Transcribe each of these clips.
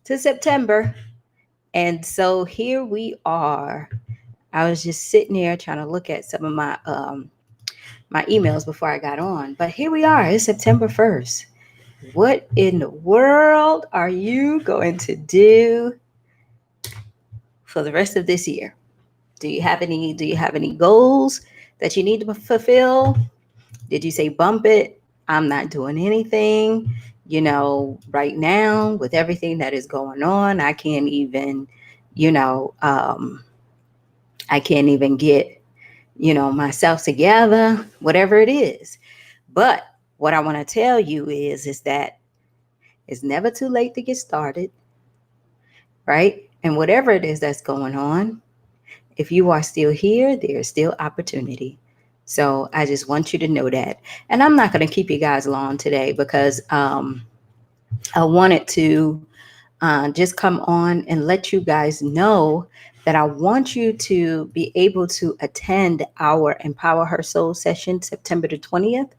to September. And so here we are. I was just sitting there trying to look at some of my emails before I got on. But here we are. It's September 1st. What in the world are you going to do for the rest of this year? Do you have any goals that you need to fulfill? Did you say bump it? I'm not doing anything. Right now with everything that is going on, you know, um, I can't even get, myself together, whatever it is. But what I want to tell you is that it's never too late to get started, right? And whatever it is that's going on, if you are still here, there's still opportunity. So I just want you to know that. And I'm not going to keep you guys long today because I wanted to just come on and let you guys know that I want you to be able to attend our Empower Her Soul session September the 20th.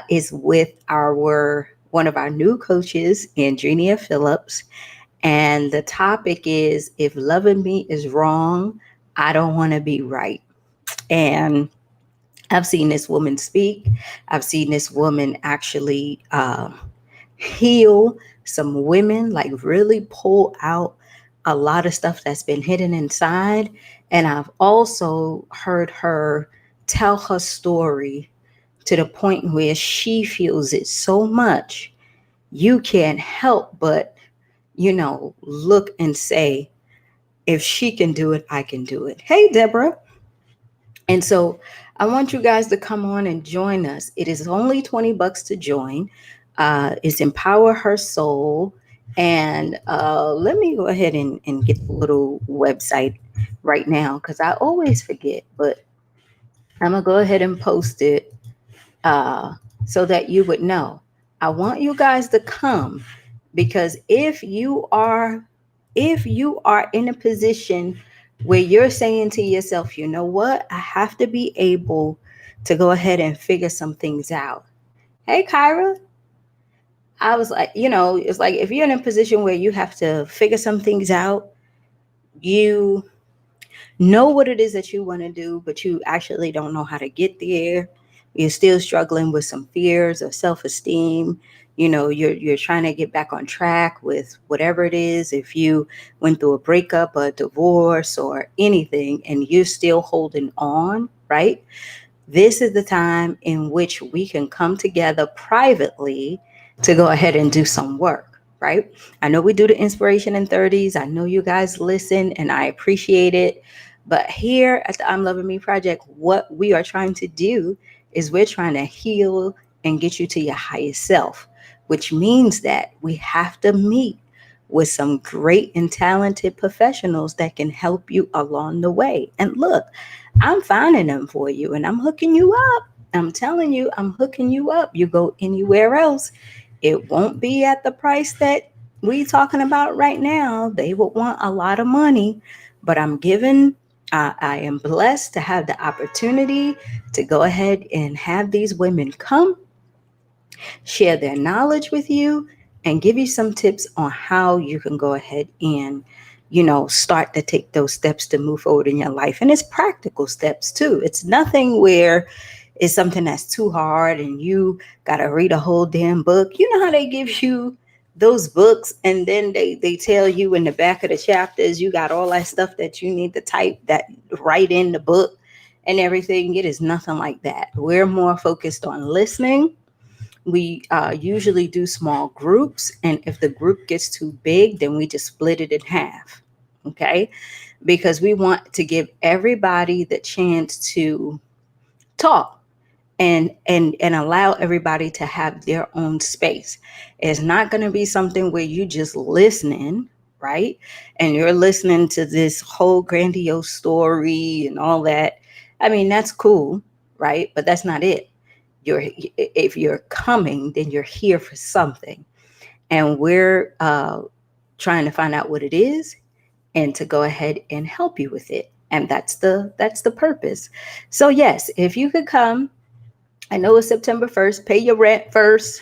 Is with our one of our new coaches, Andrenia Phillips. And the topic is, if loving me is wrong, I don't want to be right. And I've seen this woman speak. I've seen this woman actually heal some women, like really pull out a lot of stuff that's been hidden inside. And I've also heard her tell her story to the point where she feels it so much, you can't help but, look and say, if she can do it, I can do it. Hey, Deborah. And so I want you guys to come on and join us. It is only $20 to join. It's Empower Her Soul. And let me go ahead and get the little website right now because I always forget, but I'm going to go ahead and post it uh, so that you would know. I want you guys to come because if you are in a position where you're saying to yourself, you know what, I have to be able to go ahead and figure some things out. Hey, Kyra, I was like, it's like if you're in a position where you have to figure some things out, you know what it is that you want to do, but you actually don't know how to get there. You're still struggling with some fears of self-esteem. You're trying to get back on track with whatever it is. If you went through a breakup, a divorce, or anything, and you're still holding on, right? This is the time in which we can come together privately to go ahead and do some work, right? I know we do the inspiration in 30s. I know you guys listen and I appreciate it. But here at the I'm Loving Me Project, what we are trying to do is we're trying to heal and get you to your highest self, which means that we have to meet with some great and talented professionals that can help you along the way. And look, I'm finding them for you and I'm hooking you up. I'm telling you, I'm hooking you up. You go anywhere else, it won't be at the price that we talking about right now. They would want a lot of money, but I am blessed to have the opportunity to go ahead and have these women come share their knowledge with you and give you some tips on how you can go ahead and start to take those steps to move forward in your life. And it's practical steps too. It's nothing where it's something that's too hard and you got to read a whole damn book. You know how they give you those books and then they tell you in the back of the chapters you got all that stuff that you need to type that write in the book and everything. It is nothing like that. We're more focused on listening. We usually do small groups, and if the group gets too big, then we just split it in half. Okay, because we want to give everybody the chance to talk and allow everybody to have their own space. It's not going to be something where you just listening, right? And you're listening to this whole grandiose story and all that. I mean, that's cool, right? But that's not it. If you're coming, then you're here for something, and we're trying to find out what it is and to go ahead and help you with it. And that's the purpose. So yes, if you could come, I know it's September 1st. Pay your rent first.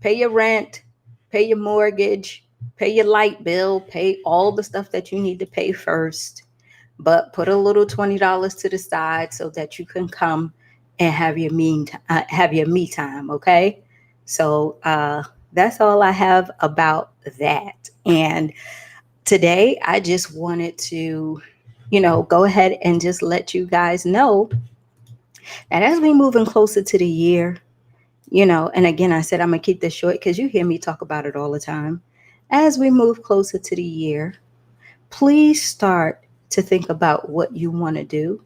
Pay your rent. Pay your mortgage. Pay your light bill, pay all the stuff that you need to pay first, but put a little $20 to the side so that you can come and have your me time, okay? So that's all I have about that. And today I just wanted to, go ahead and just let you guys know that as we moving closer to the year, and again, I said I'm gonna keep this short because you hear me talk about it all the time. As we move closer to the year, please start to think about what you want to do.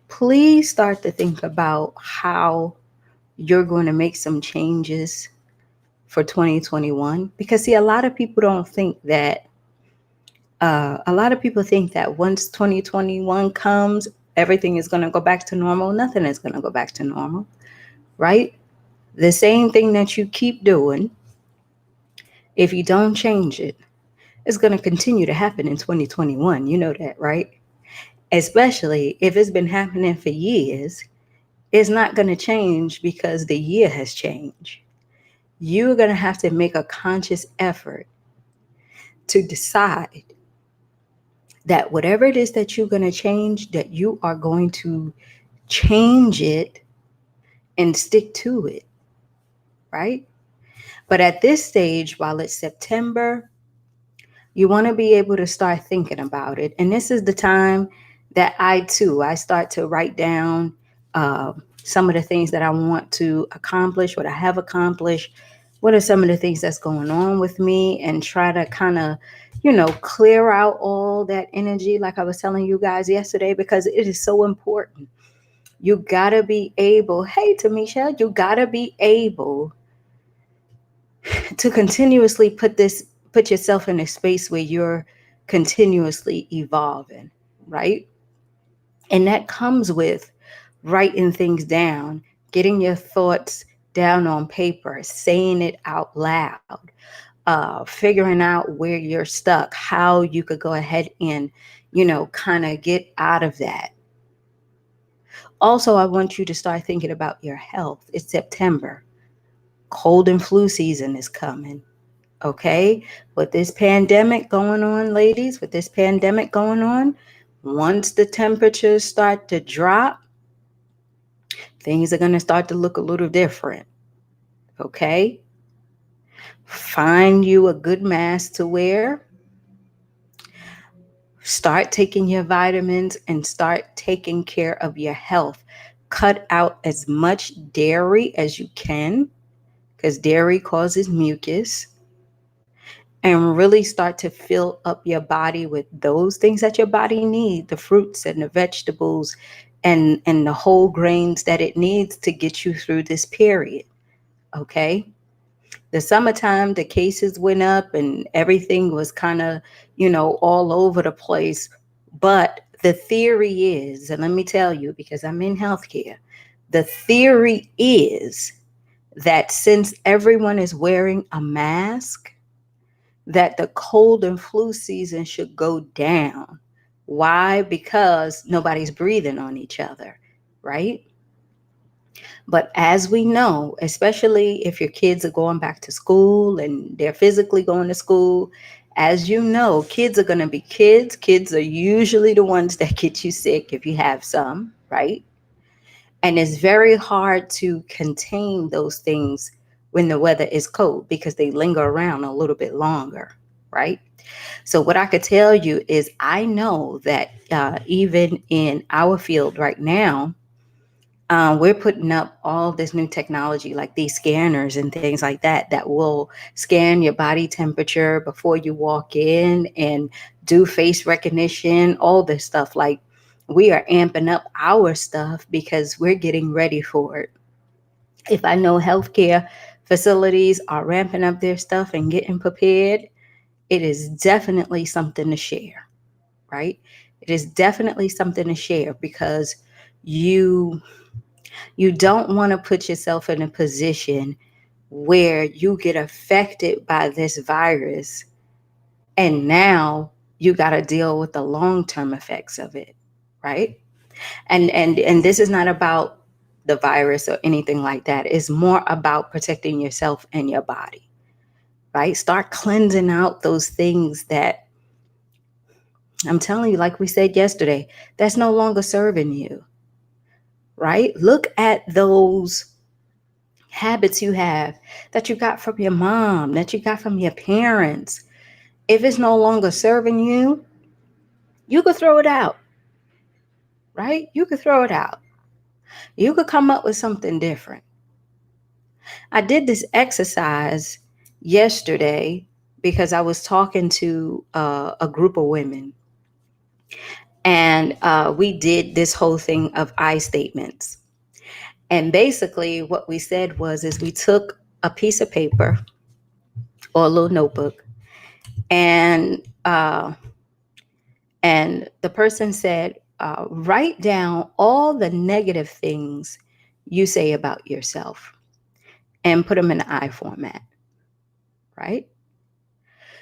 Please start to think about how you're going to make some changes for 2021. Because, see, a lot of people think that once 2021 comes, everything is going to go back to normal. Nothing is going to go back to normal, right? The same thing that you keep doing, if you don't change it, it's going to continue to happen in 2021. You know that, right? Especially if it's been happening for years, it's not going to change because the year has changed. You're going to have to make a conscious effort to decide that whatever it is that you're going to change, that you are going to change it and stick to it, right? But at this stage, while it's September, you want to be able to start thinking about it. And this is the time that I start to write down some of the things that I want to accomplish, what I have accomplished, what are some of the things that's going on with me, and try to kind of, clear out all that energy, like I was telling you guys yesterday, because it is so important. You gotta be able, hey, Tamisha, you gotta be able to continuously put yourself in a space where you're continuously evolving, right? And that comes with writing things down, getting your thoughts down on paper, saying it out loud, figuring out where you're stuck, how you could go ahead and, kind of get out of that. Also, I want you to start thinking about your health. It's September. Cold and flu season is coming. Okay, with this pandemic going on, ladies, with this pandemic going on, once the temperatures start to drop, things are going to start to look a little different. Okay, find you a good mask to wear. Start taking your vitamins and start taking care of your health. Cut out as much dairy as you can, because dairy causes mucus, and really start to fill up your body with those things that your body needs, the fruits and the vegetables and the whole grains that it needs to get you through this period. Okay, the summertime, the cases went up and everything was kind of, all over the place. But the theory is, and let me tell you, because I'm in healthcare, the theory is that since everyone is wearing a mask, that the cold and flu season should go down. Why? Because nobody's breathing on each other, right? But as we know, especially if your kids are going back to school and they're physically going to school, as you know, kids are going to be kids. Kids are usually the ones that get you sick if you have some, right? And it's very hard to contain those things when the weather is cold because they linger around a little bit longer, right? So, what I could tell you is I know that even in our field right now, we're putting up all this new technology like these scanners and things like that that will scan your body temperature before you walk in and do face recognition, all this stuff. Like, we are amping up our stuff because we're getting ready for it. If I know healthcare facilities are ramping up their stuff and getting prepared, it is definitely something to share, right? It is definitely something to share because you you don't want to put yourself in a position where you get affected by this virus and now you got to deal with the long-term effects of it, right? And this is not about the virus or anything like that. It's more about protecting yourself and your body. right? Start cleansing out those things that I'm telling you, like we said yesterday, that's no longer serving you, right? Look at those habits you have that you got from your mom, that you got from your parents. If it's no longer serving you, you could throw it out, right? You could throw it out. You could come up with something different. I did this exercise yesterday because I was talking to a group of women, and we did this whole thing of I statements. And basically, what we said was, is we took a piece of paper or a little notebook, and the person said, write down all the negative things you say about yourself and put them in the I format, right?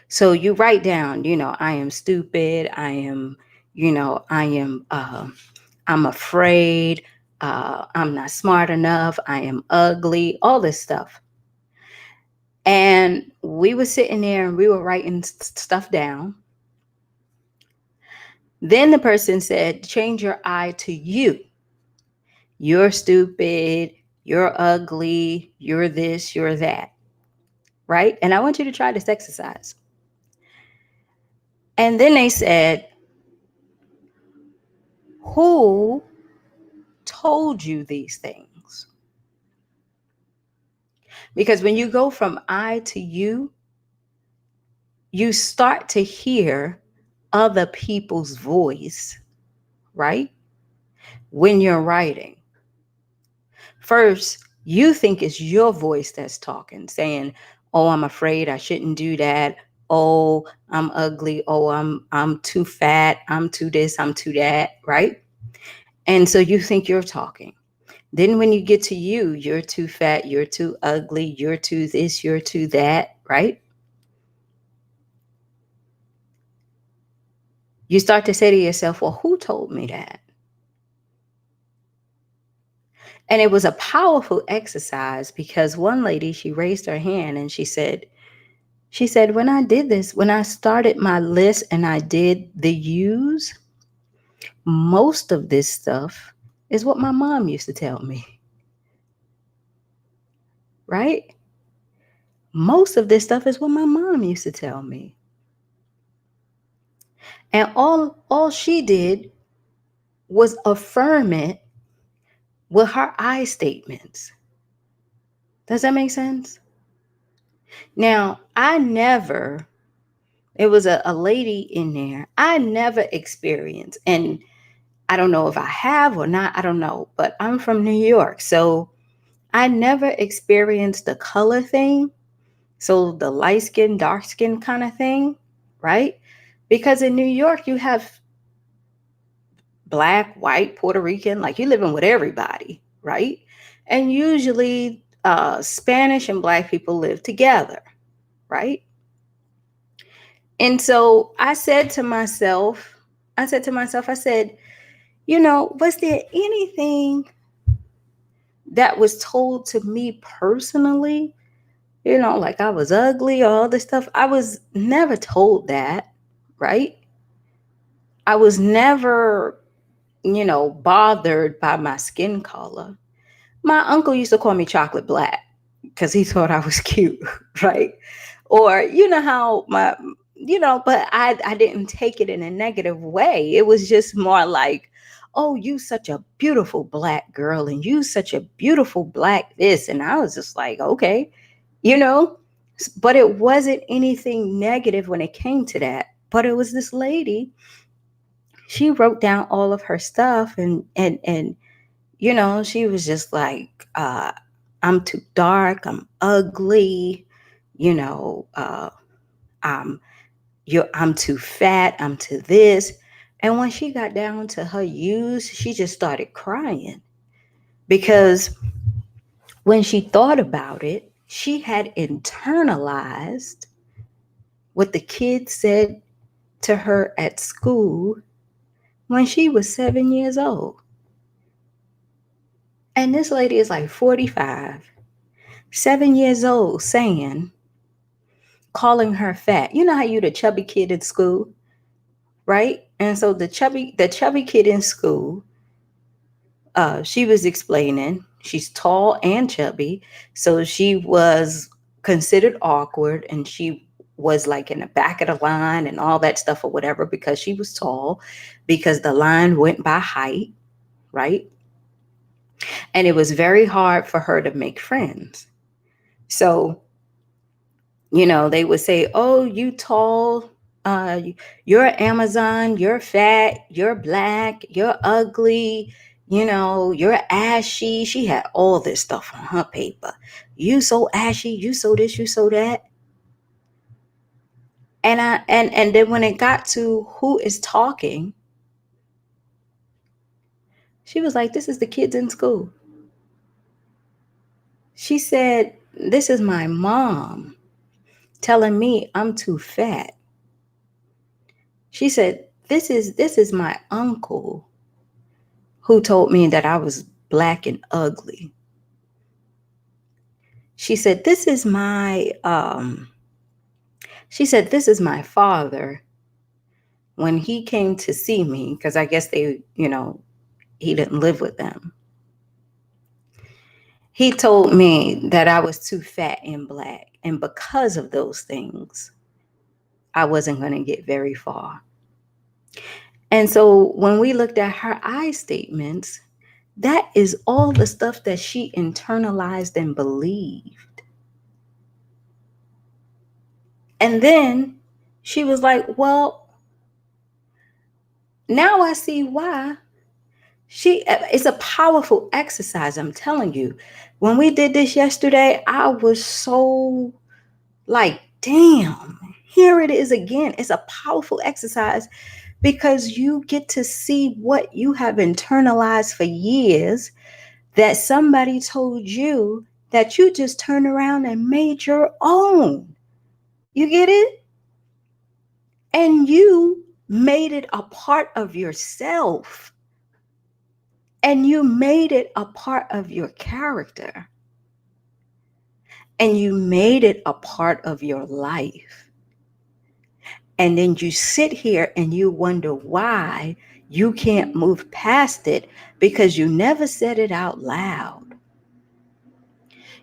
So you write down, I am stupid. I am, I'm afraid. I'm not smart enough. I am ugly, all this stuff. And we were sitting there and we were writing stuff down. Then the person said, change your I to you. You're stupid. You're ugly. You're this, you're that. Right? And I want you to try this exercise. And then they said, who told you these things? Because when you go from I to you start to hear other people's voice, right? When you're writing. First, you think it's your voice that's talking, saying, oh, I'm afraid, I shouldn't do that. Oh, I'm ugly. Oh, I'm too fat. I'm too this, I'm too that, right? And so you think you're talking. Then when you get to you're too fat, you're too ugly, you're too this, you're too that, right? You start to say to yourself, well, who told me that? And it was a powerful exercise because one lady, she raised her hand and she said, when I did this, when I started my list and I did the yous, most of this stuff is what my mom used to tell me, right? Most of this stuff is what my mom used to tell me. And all she did was affirm it with her I statements. Does that make sense? Now, it was a lady in there. I never experienced, and I don't know if I have or not, I don't know, but I'm from New York. So I never experienced the color thing. So the light skin, dark skin kind of thing, right? Because in New York, you have Black, white, Puerto Rican, like you're living with everybody, right? And usually Spanish and Black people live together, right? And so I said to myself, I said, was there anything that was told to me personally, like I was ugly or all this stuff? I was never told that, right? I was never, bothered by my skin color. My uncle used to call me chocolate black because he thought I was cute, right? Or how but I didn't take it in a negative way. It was just more like, oh, you such a beautiful black girl and you such a beautiful black this. And I was just like, okay, you know, but it wasn't anything negative when it came to that. But it was this lady, she wrote down all of her stuff and she was just like, I'm too dark, I'm ugly, you know, I'm I'm too fat, I'm too this. And when she got down to her use, she just started crying because when she thought about it, she had internalized what the kids said to her at school when she was 7 years old. And this lady is like 45, 7 years old, saying, calling her fat. You know how you the chubby kid in school, right? And so the chubby kid in school, she was explaining she's tall and chubby, so she was considered awkward, and she was like in the back of the line and all that stuff or whatever because she was tall, because the line went by height, right? And it was very hard for her to make friends. So, they would say, "Oh, you tall, uh, you're Amazon, you're fat, you're black, you're ugly, you're ashy." She had all this stuff on her paper. You so ashy, you so this, you so that. And then when it got to who is talking, she was like, "This is the kids in school." She said, "This is my mom telling me I'm too fat." She said, "This is my uncle who told me that I was black and ugly." She said, "This is my father when he came to see me, because I guess he didn't live with them. He told me that I was too fat and black, and because of those things, I wasn't going to get very far." And so when we looked at her I statements, that is all the stuff that she internalized and believed. And then she was like, "Well, now I see why." It's a powerful exercise, I'm telling you. When we did this yesterday, I was so like, damn, here it is again. It's a powerful exercise because you get to see what you have internalized for years that somebody told you that you just turned around and made your own. You get it? And you made it a part of yourself. And you made it a part of your character. And you made it a part of your life. And then you sit here and you wonder why you can't move past it because you never said it out loud.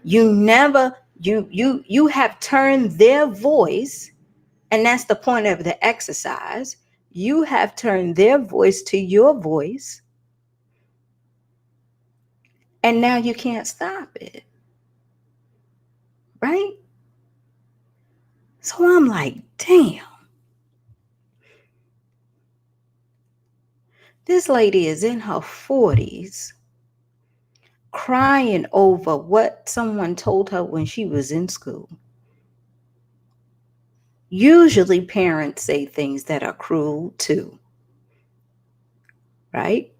You have turned their voice, and that's the point of the exercise. You have turned their voice to your voice, and now you can't stop it. Right? So I'm like, damn. This lady is in her 40s crying over what someone told her when she was in school. Usually parents say things that are cruel too, right?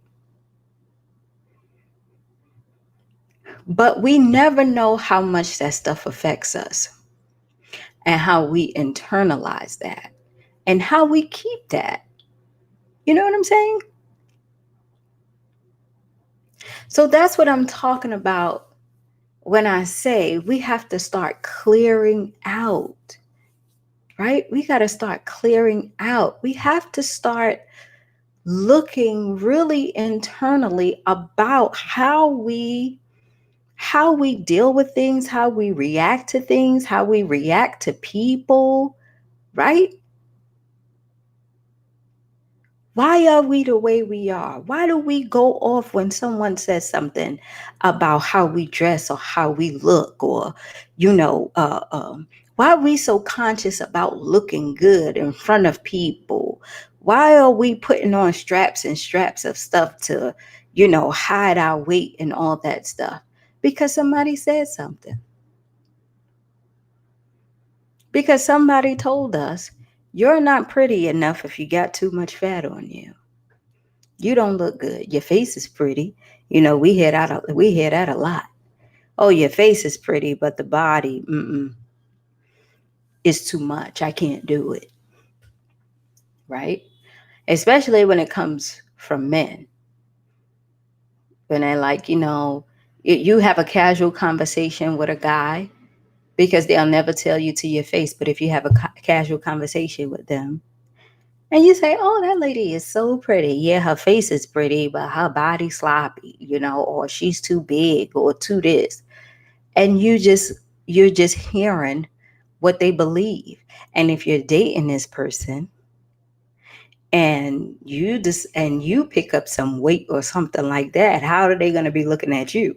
But we never know how much that stuff affects us and how we internalize that and how we keep that. You know what I'm saying? So that's what I'm talking about when I say we have to start clearing out, right? We got to start clearing out. We have to start looking really internally about how we deal with things, how we react to things, how we react to people, right? Why are we the way we are? Why do we go off when someone says something about how we dress or how we look, or, why are we so conscious about looking good in front of people? Why are we putting on straps and straps of stuff to, hide our weight and all that stuff? Because somebody said something. Because somebody told us, you're not pretty enough if you got too much fat on you. You don't look good. Your face is pretty. We hear that a lot. Oh, your face is pretty, but the body is too much. I can't do it. Right? Especially when it comes from men. When they're like, you have a casual conversation with a guy because they'll never tell you to your face. But if you have a casual conversation with them and you say, "Oh, that lady is so pretty. Yeah, her face is pretty, but her body's sloppy, or she's too big or too this." And you're just hearing what they believe. And if you're dating this person and you pick up some weight or something like that, how are they going to be looking at you?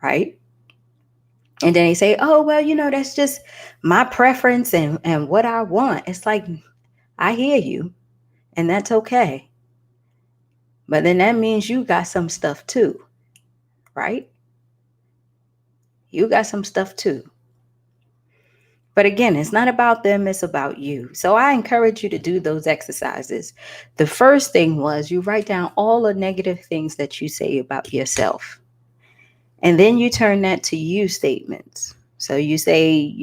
Right? And then they say, "Oh, well, that's just my preference and what I want." It's like, I hear you, and that's okay. But then that means you got some stuff too, right? You got some stuff too. But again, it's not about them, it's about you. So I encourage you to do those exercises. The first thing was you write down all the negative things that you say about yourself. And then you turn that to you statements. So you say,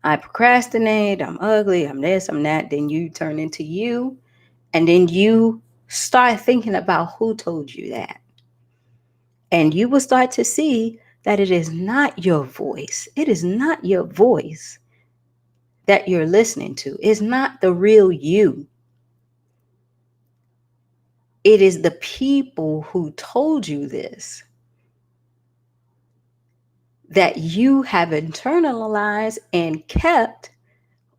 "I procrastinate, I'm ugly, I'm this, I'm that." Then you turn into you. And then you start thinking about who told you that. And you will start to see that it is not your voice. It is not your voice that you're listening to. It's not the real you. It is the people who told you this that you have internalized and kept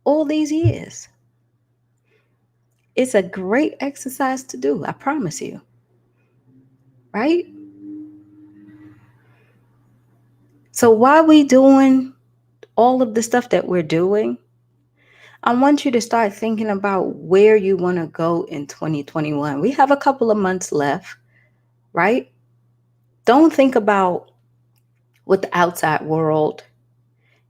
all these years. It's a great exercise to do, I promise you. Right? So while we doing all of the stuff that we're doing, I want you to start thinking about where you want to go in 2021. We have a couple of months left, right? Don't think about what the outside world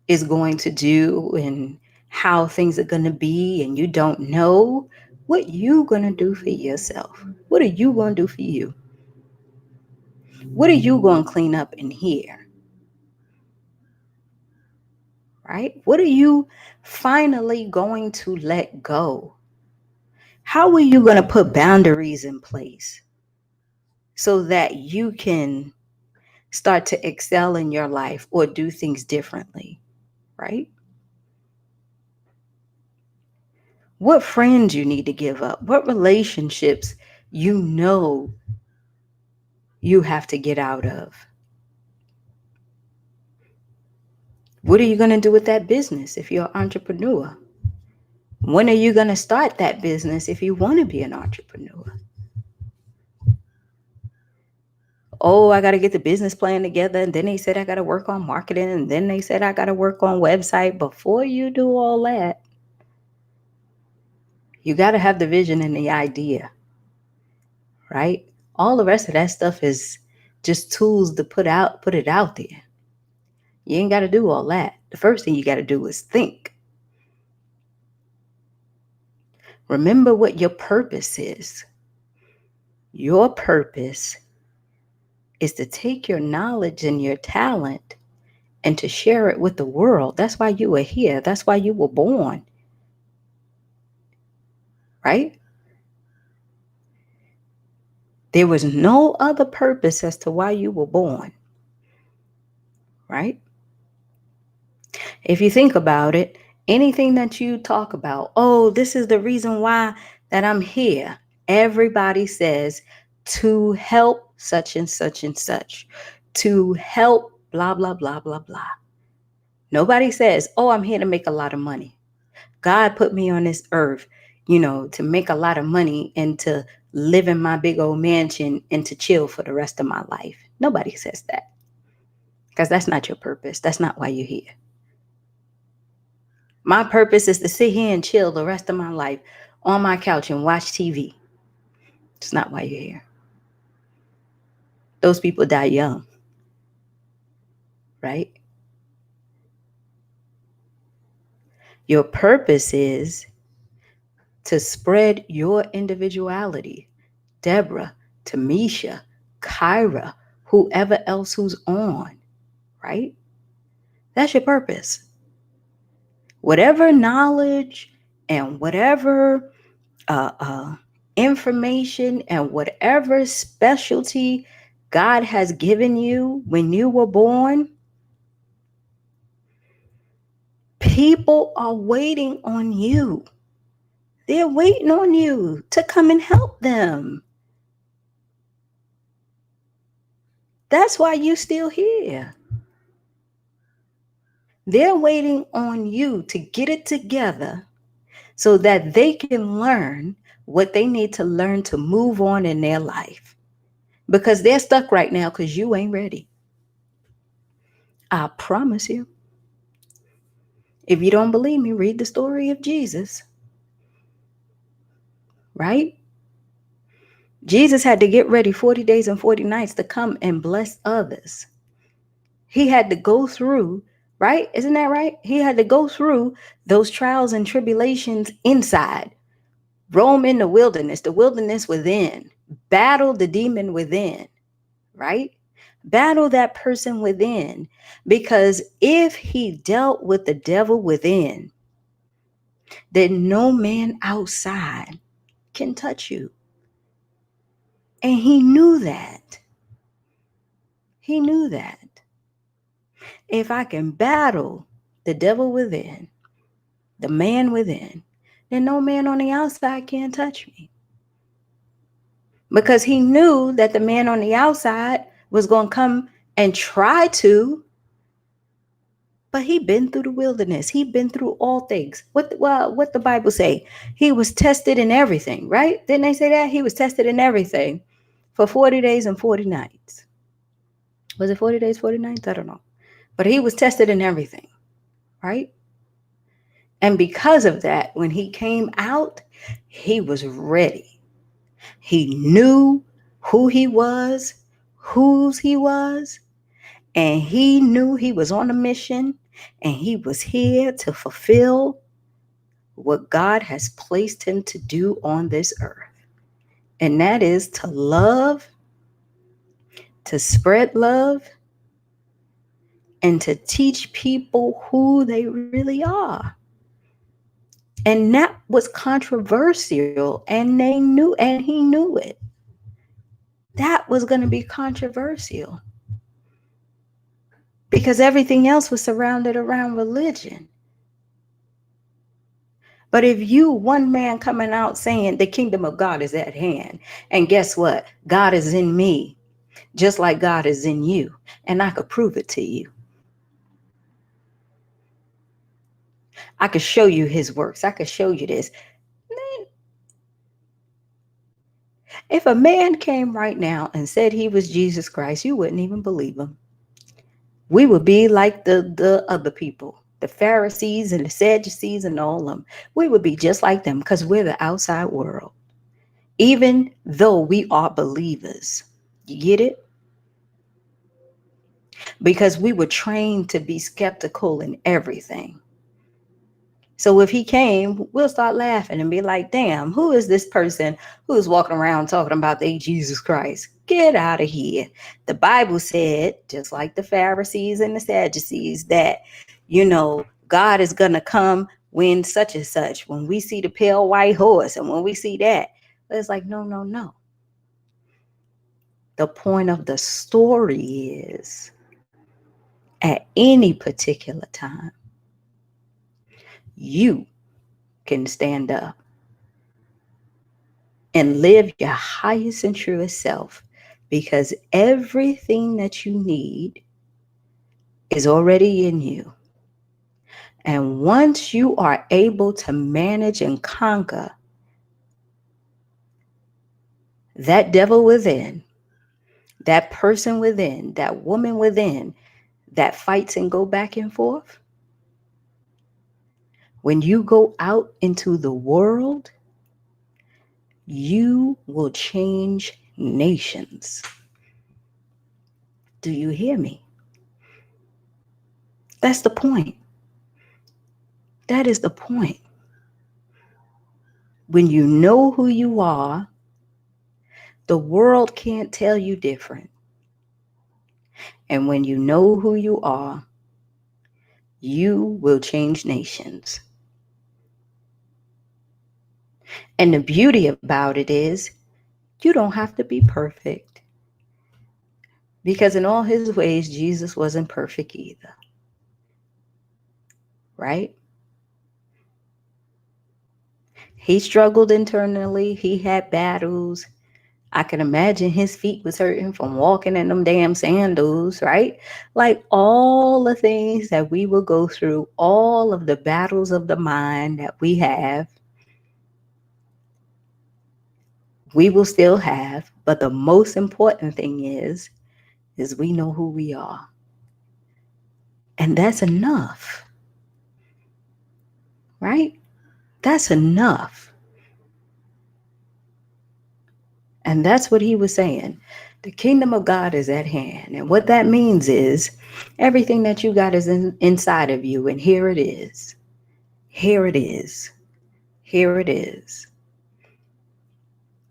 is going to do and how things are going to be, and you don't know what you're going to do for yourself. What are you going to do for you? What are you going to clean up in here? Right? What are you finally going to let go? How are you going to put boundaries in place so that you can start to excel in your life or do things differently? Right? What friends you need to give up? What relationships you have to get out of? What are you going to do with that business if you're an entrepreneur? When are you going to start that business if you want to be an entrepreneur? Oh, I got to get the business plan together. And then they said I got to work on marketing. And then they said I got to work on website. Before you do all that, you got to have the vision and the idea, right? All the rest of that stuff is just tools to put it out there. You ain't got to do all that. The first thing you got to do is think. Remember what your purpose is. Your purpose is to take your knowledge and your talent and to share it with the world. That's why you were here. That's why you were born. Right? There was no other purpose as to why you were born. Right? If you think about it, anything that you talk about, "Oh, this is the reason why that I'm here." Everybody says to help such and such and such, to help blah, blah, blah, blah, blah. Nobody says, "Oh, I'm here to make a lot of money. God put me on this earth, to make a lot of money and to live in my big old mansion and to chill for the rest of my life." Nobody says that, because that's not your purpose. That's not why you're here. My purpose is to sit here and chill the rest of my life on my couch and watch TV. It's not why you're here. Those people die young, right? Your purpose is to spread your individuality. Deborah, Tamisha, Kyra, whoever else who's on, right? That's your purpose. Whatever knowledge and whatever information and whatever specialty God has given you when you were born, People are waiting on you. They're waiting on you to come and help them. That's why you're still here. They're waiting on you to get it together so that they can learn what they need to learn to move on in their life. Because they're stuck right now because you ain't ready. I promise you. If you don't believe me, read the story of Jesus. Right? Jesus had to get ready 40 days and 40 nights to come and bless others. He had to go through, right? Isn't that right? He had to go through those trials and tribulations inside. Roam in the wilderness within. Battle the demon within, right? Battle that person within. Because if he dealt with the devil within, then no man outside can touch you. And he knew that. He knew that. If I can battle the devil within, the man within, then no man on the outside can touch me. Because he knew that the man on the outside was going to come and try to, but he'd been through the wilderness. He'd been through all things. What the Bible say? He was tested in everything, right? Didn't they say that? He was tested in everything for 40 days and 40 nights. Was it 40 days, 40 nights? I don't know. But he was tested in everything, right? And because of that, when he came out, he was ready. He knew who he was, whose he was, and he knew he was on a mission, and he was here to fulfill what God has placed him to do on this earth. And that is to love, to spread love, and to teach people who they really are. And that was controversial, and they knew, and he knew it. That was going to be controversial because everything else was surrounded around religion. But if you, one man coming out saying the kingdom of God is at hand, and guess what? God is in me, just like God is in you, and I could prove it to you. I could show you his works. I could show you this. If a man came right now and said he was Jesus Christ, you wouldn't even believe him. We would be like the other people, the Pharisees and the Sadducees and all of them. We would be just like them because we're the outside world, even though we are believers. You get it? Because we were trained to be skeptical in everything. So if he came, we'll start laughing and be like, damn, who is this person who's walking around talking about they Jesus Christ? Get out of here. The Bible said, just like the Pharisees and the Sadducees, that, God is going to come when such and such, when we see the pale white horse and when we see that. But it's like, no. The point of the story is at any particular time, you can stand up and live your highest and truest self, because everything that you need is already in you. And once you are able to manage and conquer that devil within, that person within, that woman within, that fights and go back and forth, when you go out into the world, you will change nations. Do you hear me? That's the point. That is the point. When you know who you are, the world can't tell you different. And when you know who you are, you will change nations. And the beauty about it is, you don't have to be perfect. Because in all his ways, Jesus wasn't perfect either. right? He struggled internally. He had battles. I can imagine his feet was hurting from walking in them damn sandals, right? Like all the things that we will go through, all of the battles of the mind that we have, we will still have. But the most important thing is we know who we are. And that's enough, right? That's enough. And that's what he was saying. The kingdom of God is at hand. And what that means is everything that you got is inside of you. And here it is. Here it is. Here it is.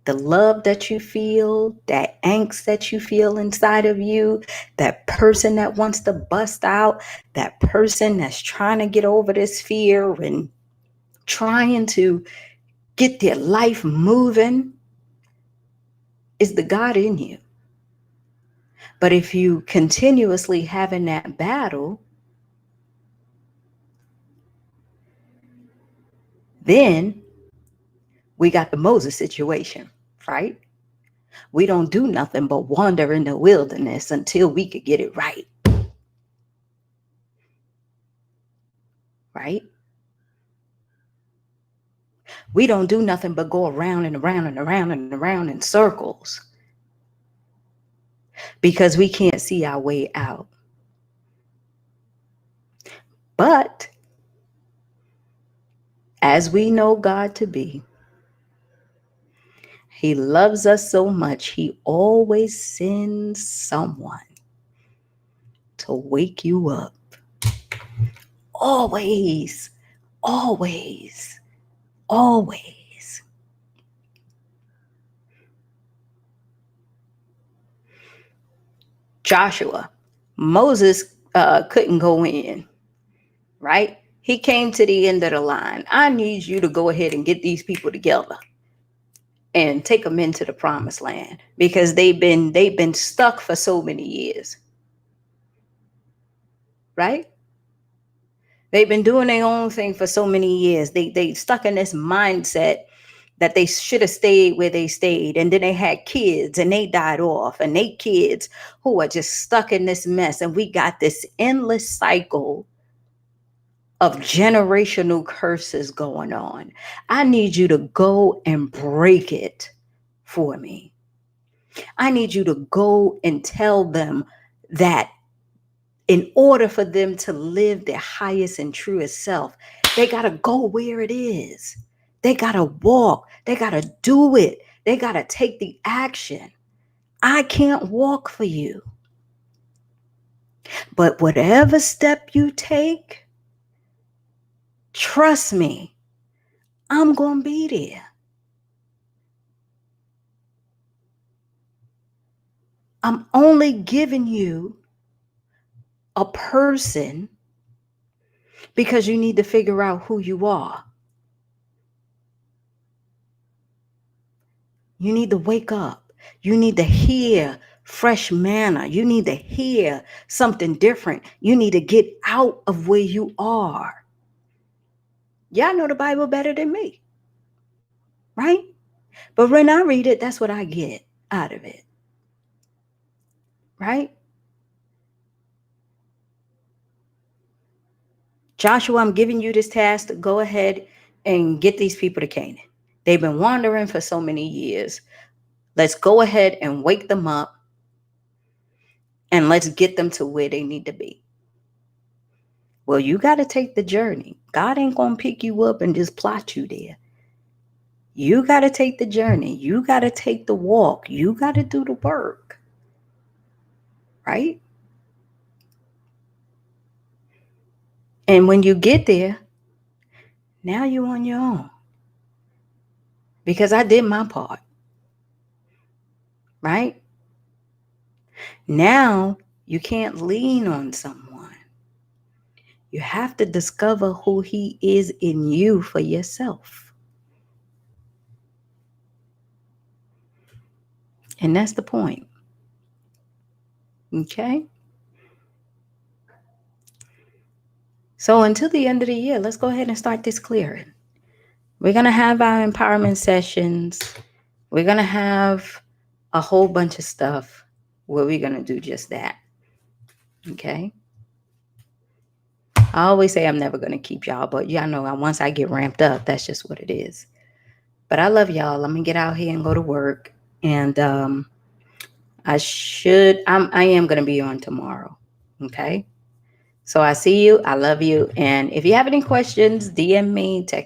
The love that you feel, that angst that you feel inside of you, that person that wants to bust out, that person that's trying to get over this fear and trying to get their life moving, is the God in you. But if you continuously having that battle, then we got the Moses situation, right? We don't do nothing but wander in the wilderness until we could get it right. Right? We don't do nothing but go around and around and around and around in circles because we can't see our way out. But as we know God to be, He loves us so much, He always sends someone to wake you up. Always, always, always. Joshua, Moses couldn't go in, right? He came to the end of the line. I need you to go ahead and get these people together and take them into the promised land because they've been stuck for so many years, right? They've been doing their own thing for so many years. They stuck in this mindset that they should have stayed where they stayed. And then they had kids and they died off, and they kids who are just stuck in this mess. And we got this endless cycle of generational curses going on. I need you to go and break it for me. I need you to go and tell them that in order for them to live their highest and truest self, they got to go where it is. They got to walk. They got to do it. They got to take the action. I can't walk for you. But whatever step you take, trust me, I'm going to be there. I'm only giving you a person because you need to figure out who you are. You need to wake up. You need to hear fresh manna. You need to hear something different. You need to get out of where you are. Y'all know the Bible better than me, right? But when I read it, that's what I get out of it, right? Joshua, I'm giving you this task to go ahead and get these people to Canaan. They've been wandering for so many years. Let's go ahead and wake them up and let's get them to where they need to be. Well, you got to take the journey. God ain't going to pick you up and just plot you there. You got to take the journey. You got to take the walk. You got to do the work. Right? And when you get there, now you're on your own. Because I did my part. Right? Now you can't lean on someone. You have to discover who he is in you for yourself. And that's the point. Okay? So until the end of the year, let's go ahead and start this clearing. We're going to have our empowerment sessions. We're going to have a whole bunch of stuff where we're going to do just that. Okay. I always say I'm never going to keep y'all, but y'all know once I get ramped up, that's just what it is. But I love y'all. Let me get out here and go to work. And I am going to be on tomorrow. Okay. So I see you. I love you. And if you have any questions, DM me, text